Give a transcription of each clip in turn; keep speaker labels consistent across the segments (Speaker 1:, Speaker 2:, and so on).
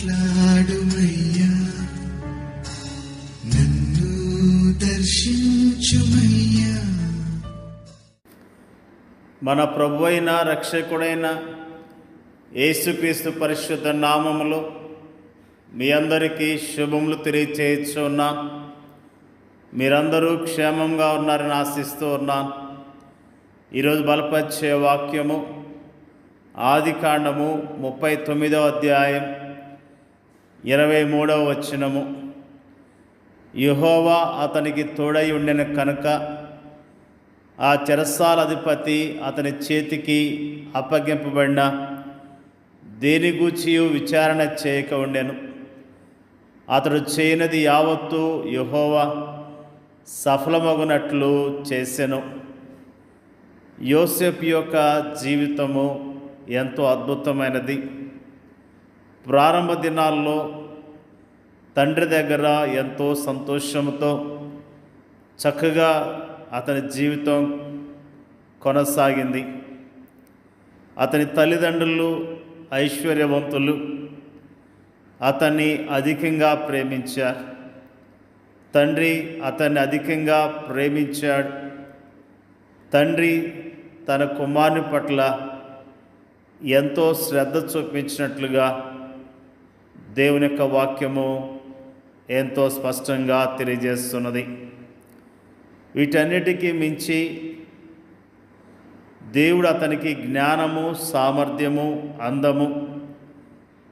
Speaker 1: మాట్లాడుమయ్యా, నన్ను దర్శించుమయ్యా.
Speaker 2: మన ప్రభువైన రక్షకుడైన యేసుక్రీస్తు పరిశుద్ధ నామములో మీ అందరికీ శుభములు తెలియచేయుచున్నాను. మీరందరూ క్షేమంగా ఉన్నారని ఆశిస్తూ ఉన్నాను. ఈరోజు బలపరిచే వాక్యము ఆదికాండము 39వ అధ్యాయం 23వ వచనము. యెహోవా అతనికి తోడై ఉండెను కనుక ఆ చెరసాల అధిపతి అతని చేతికి అప్పగింపబడిన దేని గూర్చియు విచారణ చేయక ఉండెను. అతడు చేయనది యావత్తు యెహోవా సఫలమగునట్లు చేసెను. యోసేపు యొక్క జీవితము ఎంతో అద్భుతమైనది. ప్రారంభ దినాల్లో తండ్రి దగ్గర ఎంతో సంతోషంతో చక్కగా అతని జీవితం కొనసాగింది. అతని తల్లిదండ్రులు ఐశ్వర్యవంతులు, అతన్ని అధికంగా ప్రేమించారు. తండ్రి అతన్ని అధికంగా ప్రేమించాడు. తండ్రి తన కుమారుని పట్ల ఎంతో శ్రద్ధ చూపించినట్లుగా దేవుని యొక్క వాక్యము ఎంతో స్పష్టంగా తెలియజేస్తున్నది. వీటన్నిటికీ మించి దేవుడు అతనికి జ్ఞానము, సామర్థ్యము, అందము,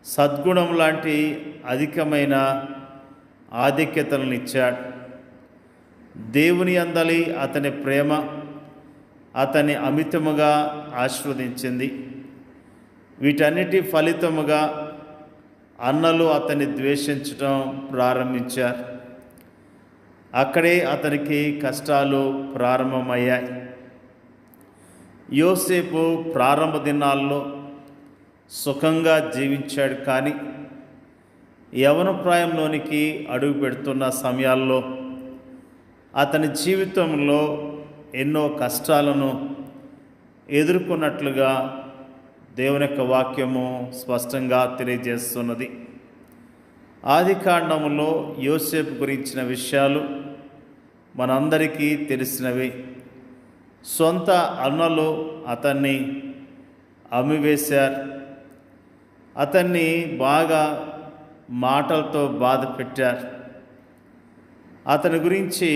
Speaker 2: సద్గుణం లాంటి అధికమైన ఆధిక్యతలను ఇచ్చాడు. దేవుని అందలి అతని ప్రేమ అతన్ని అమితముగా ఆశీర్వదించింది. వీటన్నిటి ఫలితముగా అన్నలు అతన్ని ద్వేషించడం ప్రారంభించారు. అక్కడే అతనికి కష్టాలు ప్రారంభమయ్యాయి. యోసేపు ప్రారంభ దినాల్లో సుఖంగా జీవించాడు. కానీ యవ్వన ప్రాయంలోనికి అడుగు పెడుతున్న సమయాల్లో అతని జీవితంలో ఎన్నో కష్టాలను ఎదుర్కొన్నట్లుగా దేవుని యొక్క వాక్యము స్పష్టంగా తెలియజేస్తున్నది. ఆదికాండములో యోసేపు గురించిన విషయాలు మనందరికీ తెలిసినవి. సొంత అన్నలు అతన్ని అమ్మివేశారు. అతన్ని బాగా మాటలతో బాధ పెట్టారు. అతని గురించి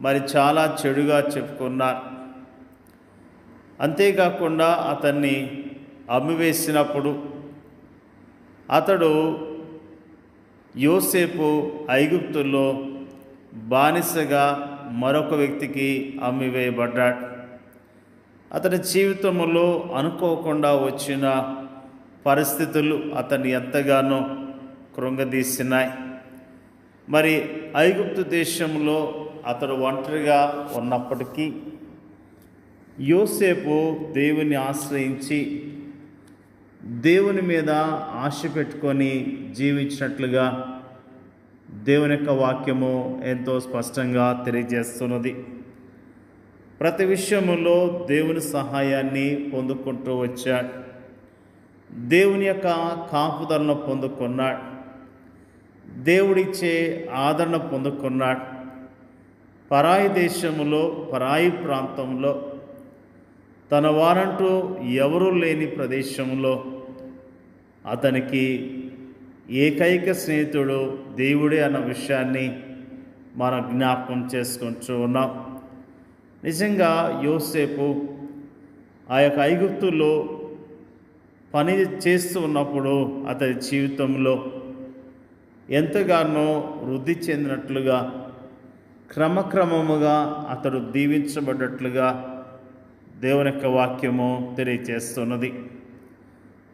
Speaker 2: మరి చాలా చెడుగా చెప్పుకున్నారు. అంతేకాకుండా అతన్ని అమ్మివేసినప్పుడు అతడు యోసేపు ఐగుప్తులో బానిసగా మరొక వ్యక్తికి అమ్మివేయబడ్డాడు. అతని జీవితంలో అనుకోకుండా వచ్చిన పరిస్థితులు అతన్ని ఎంతగానో కృంగదీసినాయి. మరి ఐగుప్తు దేశంలో అతడు ఒంటరిగా ఉన్నప్పటికీ యోసేపు దేవుని ఆశ్రయించి దేవుని మీద ఆశ పెట్టుకొని జీవించినట్లుగా దేవుని యొక్క వాక్యము ఎంతో స్పష్టంగా తెలియజేస్తున్నది. ప్రతి విషయములో దేవుని సహాయాన్ని పొందుకుంటూ వచ్చాడు. దేవుని యొక్క కాపుదలను పొందుకున్నాడు. దేవుడిచ్చే ఆదరణ పొందుకున్నాడు. పరాయి దేశములో, పరాయి ప్రాంతంలో, తన వారంటూ ఎవరూ లేని ప్రదేశంలో అతనికి ఏకైక స్నేహితుడు దేవుడే అన్న విషయాన్ని మనం జ్ఞాపకం చేసుకుంటూ ఉన్నాం. నిజంగా యోసేపు ఆ యొక్క ఐగుప్తులో పని చేస్తూ ఉన్నప్పుడు అతని జీవితంలో ఎంతగానో వృద్ధి చెందినట్లుగా, క్రమక్రమముగా అతడు దీవించబడ్డట్లుగా దేవుని యొక్క వాక్యము తెలియజేస్తున్నది.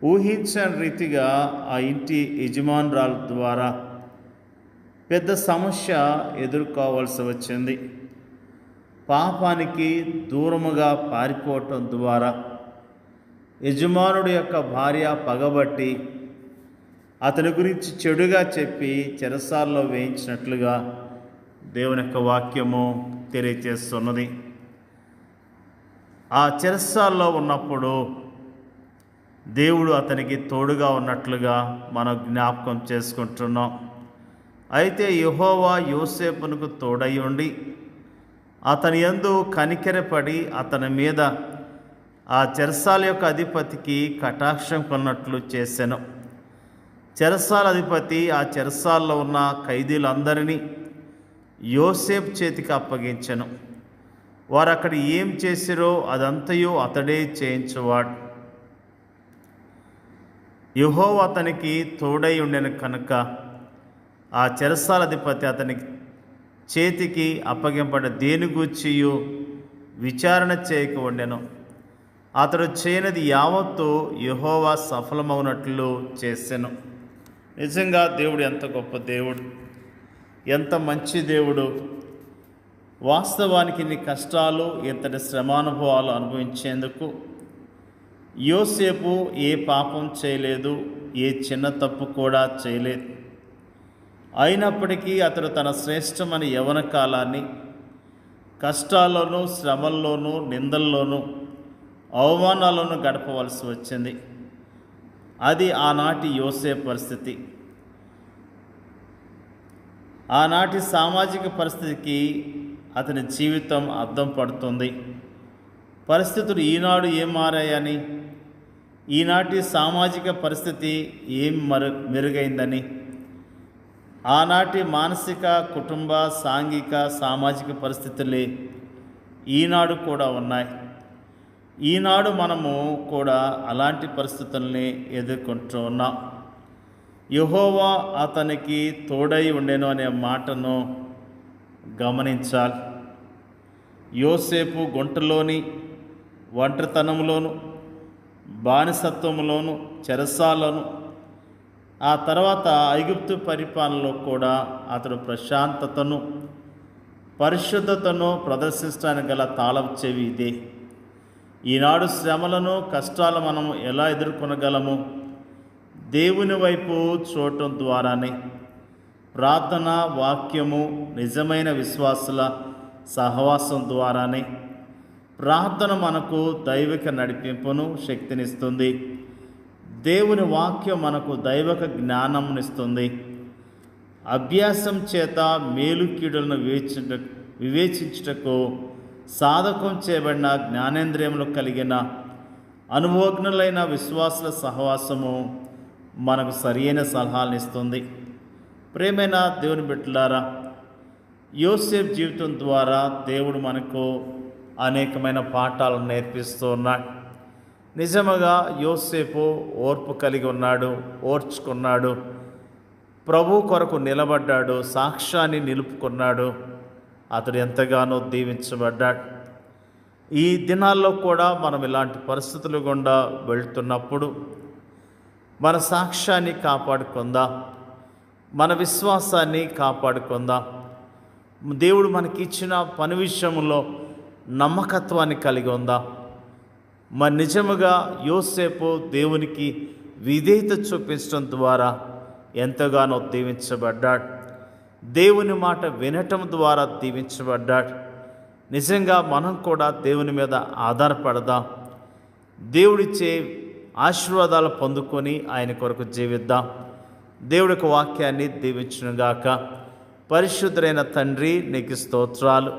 Speaker 2: ఊహించని రీతిగా ఆ ఇంటి యజమానురాల ద్వారా పెద్ద సమస్య ఎదుర్కోవాల్సి వచ్చింది. పాపానికి దూరముగా పారిపోవటం ద్వారా యజమానుడి యొక్క భార్య పగబట్టి అతని గురించి చెడుగా చెప్పి చెరసాల్లో వేయించినట్లుగా దేవుని యొక్క వాక్యము తెలియజేస్తున్నది. ఆ చెరసాల్లో ఉన్నప్పుడు దేవుడు అతనికి తోడుగా ఉన్నట్లుగా మనం జ్ఞాపకం చేసుకుంటున్నాం. అయితే యెహోవా యోసేపునకు తోడై ఉండి అతని యందు కనికెరపడి అతని మీద ఆ చెరసాల యొక్క అధిపతికి కటాక్షం కొన్నట్లు చేసెను. చెరసాల అధిపతి ఆ చెరసాల్లో ఉన్న ఖైదీలందరినీ యోసేపు చేతికి అప్పగించెను. వారు అక్కడ ఏం చేసిరో అదంతయు అతడే చేయించువాడు. యెహోవా అతనికి తోడై ఉండెను కనుక ఆ చెరసాల అధిపతి అతనికి చేతికి అప్పగింపబడిన దేని గూర్చియు విచారణ చేయక ఉండెను. అతడు చేయనిది యావత్తు యెహోవా సఫలమవునట్లు చేసెను. నిజంగా దేవుడు ఎంత గొప్ప దేవుడు, ఎంత మంచి దేవుడు. వాస్తవానికి ఇన్ని కష్టాలు, ఇంతటి శ్రమానుభవాలు అనుభవించేందుకు యోసేపు ఏ పాపం చేయలేదు, ఏ చిన్న తప్పు కూడా చేయలేదు. అయినప్పటికీ అతడు తన శ్రేష్టమైన యవ్వన కాలాన్ని కష్టాల్లోనూ, శ్రమల్లోనూ, నిందల్లోనూ, అవమానాలను గడపవలసి వచ్చింది. అది ఆనాటి యోసేపు పరిస్థితి. ఆనాటి సామాజిక పరిస్థితికి అతని జీవితం అద్దం పడుతుంది. పరిస్థితులు ఈనాడు ఏం మారాయని, ఈనాటి సామాజిక పరిస్థితి ఏం మెరుగైందని, ఆనాటి మానసిక, కుటుంబ, సాంఘిక, సామాజిక పరిస్థితులే ఈనాడు కూడా ఉన్నాయి. ఈనాడు మనము కూడా అలాంటి పరిస్థితుల్ని ఎదుర్కొంటూ ఉన్నాం. యెహోవా అతనికి తోడై ఉండెను అనే మాటను గమనించాలి. యోసేపు గుంటలోని ఒంటరితనంలోను, బానిసత్వంలోను, చెరసాలను, ఆ తర్వాత ఐగుప్తు పరిపాలనలో కూడా అతడు ప్రశాంతతను, పరిశుద్ధతను ప్రదర్శించడానికి గల తాళం చెవి ఇదే. ఈనాడు శ్రమలను, కష్టాలు మనము ఎలా ఎదుర్కొనగలము? దేవుని వైపు చూడటం ద్వారానే. ప్రార్థన, వాక్యము, నిజమైన విశ్వాసుల సహవాసం ద్వారానే. ప్రార్థన మనకు దైవిక నడిపింపును, శక్తినిస్తుంది. దేవుని వాక్యం మనకు దైవిక జ్ఞానంనిస్తుంది. అభ్యాసం చేత మేలు కీడులను వివేచించుటకు సాధకం చేయబడిన జ్ఞానేంద్రియములు కలిగిన అనుభవజ్ఞులైన విశ్వాసుల సహవాసము మనకు సరియైన సలహాలను ఇస్తుంది. ప్రేమైన దేవుని బిడ్డలారా, యోసేపు జీవితం ద్వారా దేవుడు మనకు అనేకమైన పాఠాలను నేర్పిస్తూ ఉన్నాడు. నిజముగా యోసేపు ఓర్పు కలిగి ఉన్నాడు, ఓర్చుకున్నాడు, ప్రభు కొరకు నిలబడ్డాడు, సాక్ష్యాన్ని నిలుపుకున్నాడు. అతడు ఎంతగానో దీవించబడ్డాడు. ఈ దినాల్లో కూడా మనం ఇలాంటి పరిస్థితులు గుండా వెళ్తున్నప్పుడు మన సాక్ష్యాన్ని కాపాడుకుందాం, మన విశ్వాసాన్ని కాపాడుకుందాం. దేవుడు మనకిచ్చిన పని విషయంలో నమ్మకత్వాన్ని కలిగి ఉందాం. మరి నిజముగా యోసేపు దేవునికి విధేయత చూపించడం ద్వారా ఎంతగానో దీవించబడ్డాడు. దేవుని మాట వినటం ద్వారా దీవించబడ్డాడు. నిజంగా మనం కూడా దేవుని మీద ఆధారపడదాం. దేవుడిచ్చే ఆశీర్వాదాలు పొందుకొని ఆయన కొరకు జీవిద్దాం. దేవుడికి వాక్యాన్ని దీవించునుగాక. పరిశుద్ధుడైన తండ్రి, నీకు స్తోత్రాలు.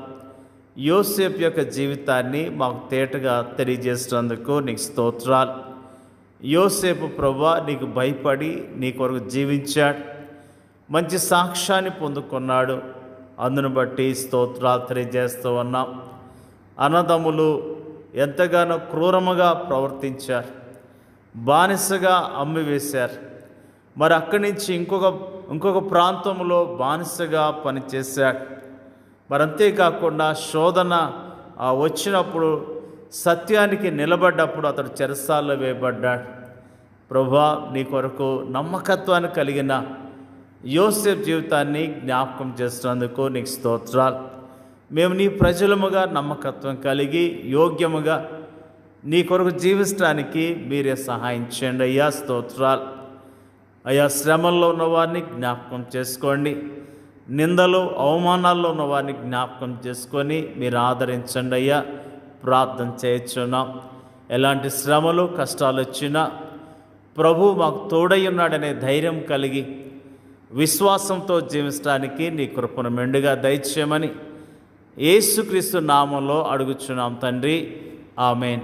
Speaker 2: యోసేపు యొక్క జీవితాన్ని మాకు తేటగా తెలియజేసినందుకు నీకు స్తోత్రాలు. యోసేపు ప్రభువా, నీకు భయపడి నీ కొరకు జీవించాడు, మంచి సాక్ష్యాన్ని పొందుకున్నాడు. అందును బట్టి స్తోత్రాలు తెలియజేస్తూ ఉన్నాం. అన్నదమ్ములు ఎంతగానో క్రూరముగా ప్రవర్తించారు, బానిసగా అమ్మివేశారు. మరి అక్కడి నుంచి ఇంకొక ప్రాంతంలో బానిసగా పనిచేశాడు. మరి అంతేకాకుండా శోధన వచ్చినప్పుడు, సత్యానికి నిలబడ్డప్పుడు అతడు చెరసాల్లో వేయబడ్డాడు. ప్రభువా, నీ కొరకు నమ్మకత్వాన్ని కలిగిన యోసేపు జీవితాన్ని జ్ఞాపకం చేస్తున్నందుకు నీకు స్తోత్రాలు. మేము నీ ప్రజలముగా నమ్మకత్వం కలిగి యోగ్యముగా నీ కొరకు జీవించడానికి మీరే సహాయం చేయండి అయ్యా. స్తోత్రాలు అయ్యా. శ్రమల్లో ఉన్నవారిని జ్ఞాపకం చేసుకోండి, నిందలు అవమానాల్లో ఉన్నవారిని జ్ఞాపకం చేసుకొని మీరు ఆదరించండి అయ్యా. ప్రార్థన చేయించున్నాం. ఎలాంటి శ్రమలు కష్టాలు వచ్చినా ప్రభు మాకు తోడై ఉన్నాడనే ధైర్యం కలిగి విశ్వాసంతో జీవించడానికి నీ కృపను మెండుగా దయచేయమని యేసుక్రీస్తు నామంలో అడుగుచున్నాం తండ్రి. ఆమేన్.